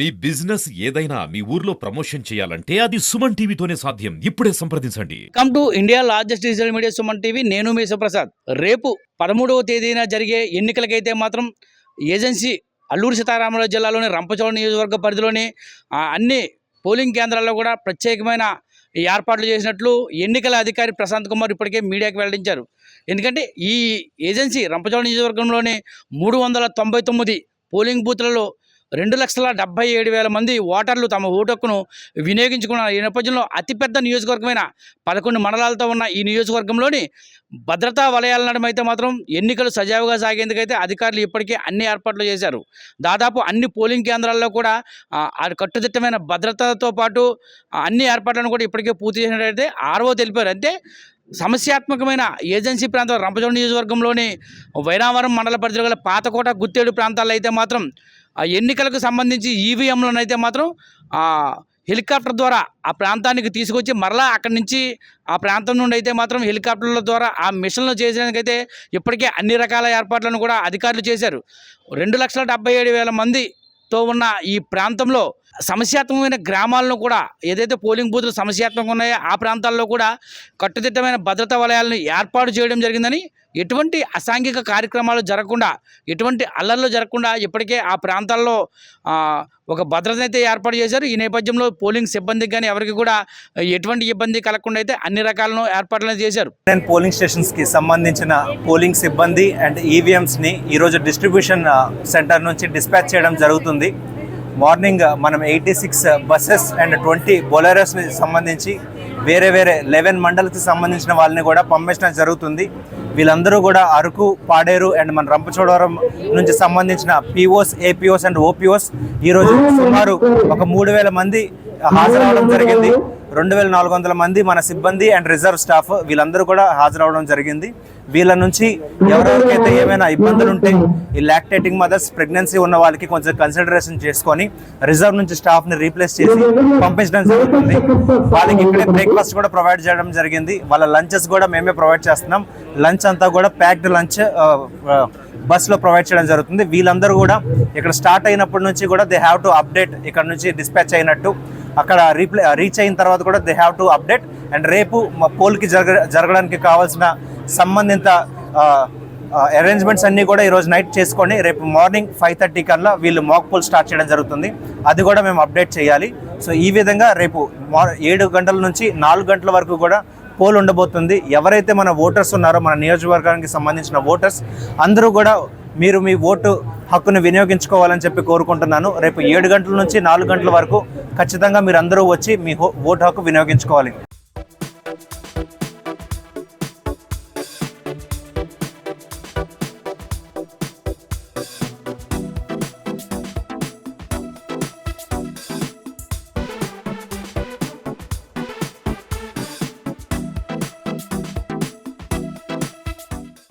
మీ business ఏదైనా మీ ఊర్లో promotion చేయాలంటే అది సుమన్ టీవీతోనే సాధ్యం. ఇప్పుడే సంప్రదించండి. Welcome to India largest digital media Suman TV. నేను మీ సుప్రసాద్. రేపు 13వ తేదీన జరిగే ఎన్నికలకైతే మాత్రం ఏజెన్సీ అల్లూరు సీతారామరాజు జిల్లాలోని రంపచోడవరం నియోజకవర్గ పరిధిలోని అన్ని పోలింగ్ కేంద్రాల్లో కూడా ప్రత్యేకమైన ఏర్పాట్లు చేసినట్లు ఎన్నికల అధికారి ప్రశాంత్ కుమార్ ఇప్పటికే మీడియాకి వెల్లడించారు. ఎందుకంటే ఈ ఏజెన్సీ రంపచోడవరం నియోజకవర్గంలోని 399 పోలింగ్ బూత్లలో 2,77,000 మంది ఓటర్లు తమ ఓటు హక్కును వినియోగించుకున్న ఈ నేపథ్యంలో అతిపెద్ద నియోజకవర్గమైన 11 మండలాలతో ఉన్న ఈ నియోజకవర్గంలోని భద్రతా వలయాల నడుమ అయితే మాత్రం ఎన్నికలు సజావుగా సాగేందుకైతే అధికారులు ఇప్పటికే అన్ని ఏర్పాట్లు చేశారు. దాదాపు అన్ని పోలింగ్ కేంద్రాల్లో కూడా కట్టుదిట్టమైన భద్రతతో పాటు అన్ని ఏర్పాట్లను కూడా ఇప్పటికే పూర్తి చేసినట్టయితే ఆర్ఓ తెలిపారు. అంటే సమస్యాత్మకమైన ఏజెన్సీ ప్రాంతం రంపచోడవరం నియోజకవర్గంలోని వైరావరం మండల పరిధిలో గల పాతకోట గుత్తేడు ప్రాంతాల్లో అయితే మాత్రం ఆ ఎన్నికలకు సంబంధించి ఈవీఎంలను అయితే మాత్రం హెలికాప్టర్ ద్వారా ఆ ప్రాంతానికి తీసుకొచ్చి మరలా అక్కడి నుంచి ఆ ప్రాంతం నుండి అయితే మాత్రం హెలికాప్టర్ల ద్వారా ఆ మిషన్లు చేసేందుకైతే ఇప్పటికే అన్ని రకాల ఏర్పాట్లను కూడా అధికారులు చేశారు. 2,77,000 మందితో ఉన్న ఈ ప్రాంతంలో సమస్యాత్మకమైన గ్రామాలను కూడా ఏదైతే పోలింగ్ బూతులు సమస్యాత్మకంగా ఉన్నాయో ఆ ప్రాంతాల్లో కూడా కట్టుదిట్టమైన భద్రతా వలయాలను ఏర్పాటు చేయడం జరిగిందని, ఎటువంటి అసాంఘిక కార్యక్రమాలు జరగకుండా, ఎటువంటి అల్లర్లు జరగకుండా ఇప్పటికే ఆ ప్రాంతాల్లో ఒక భద్రత అయితే ఏర్పాటు చేశారు. ఈ నేపథ్యంలో పోలింగ్ సిబ్బందికి కానీ ఎవరికి కూడా ఎటువంటి ఇబ్బంది కలగకుండా అయితే అన్ని రకాలను ఏర్పాట్లను చేశారు. పోలింగ్ స్టేషన్స్కి సంబంధించిన పోలింగ్ సిబ్బంది అండ్ ఈవీఎంస్ని ఈరోజు డిస్ట్రిబ్యూషన్ సెంటర్ నుంచి డిస్పాచ్ చేయడం జరుగుతుంది. మార్నింగ్ మనం 86 బస్సెస్ అండ్ 20 బొలెరోస్ని సంబంధించి వేరే 11 మండలికి సంబంధించిన వాళ్ళని కూడా పంపించడం జరుగుతుంది. వీళ్ళందరూ కూడా అరకు, పాడేరు అండ్ మన రంపచోడవరం నుంచి సంబంధించిన పీఓస్, ఏపీఓస్ అండ్ ఓపీఓస్ ఈరోజు సుమారు ఒక 3,000 మంది హాజరవడం జరిగింది. 2,400 మంది మన సిబ్బంది అండ్ రిజర్వ్ స్టాఫ్ వీళ్ళందరూ కూడా హాజరవడం జరిగింది. వీళ్ళ నుంచి ఎవరెవరికైతే ఏమైనా ఇబ్బందులు ఉంటే ఈ లాక్టేటింగ్ మదర్స్, ప్రెగ్నెన్సీ ఉన్న వాళ్ళకి కొంచెం కన్సిడరేషన్ చేసుకొని రిజర్వ్ నుంచి స్టాఫ్ని రీప్లేస్ చేసి పంపించడం జరుగుతుంది. వాళ్ళకి ఇక్కడే బ్రేక్ఫాస్ట్ కూడా ప్రొవైడ్ చేయడం జరిగింది. వాళ్ళ లంచెస్ కూడా మేమే ప్రొవైడ్ చేస్తున్నాం. లంచ్ అంతా కూడా ప్యాక్డ్ లంచ్ బస్లో ప్రొవైడ్ చేయడం జరుగుతుంది. వీళ్ళందరూ కూడా ఇక్కడ స్టార్ట్ అయినప్పటి నుంచి కూడా దే హ్యావ్ టు అప్డేట్, ఇక్కడ నుంచి డిస్పాచ్ అయినట్టు అక్కడ రీచ్ అయిన తర్వాత కూడా they have to update. And రేపు మా పోల్కి జరగడానికి కావాల్సిన సంబంధిత అరేంజ్మెంట్స్ అన్నీ కూడా ఈరోజు నైట్ చేసుకొని రేపు మార్నింగ్ 5:30 కల్లా వీళ్ళు మాక్ పోల్ స్టార్ట్ చేయడం జరుగుతుంది. అది కూడా మేము అప్డేట్ చేయాలి. సో ఈ విధంగా రేపు 7 గంటల నుంచి 4 గంటల వరకు కూడా పోల్ ఉండబోతుంది. ఎవరైతే మన ఓటర్స్ ఉన్నారో, మన నియోజకవర్గానికి సంబంధించిన ఓటర్స్ అందరూ కూడా మీరు మీ ఓటు హక్కును వినియోగించుకోవాలని చెప్పి కోరుకుంటున్నాను. రేపు 7 గంటల నుంచి 4 గంటల వరకు ఖచ్చితంగా మీరు అందరూ వచ్చి మీ ఓటు హక్కు వినియోగించుకోవాలి.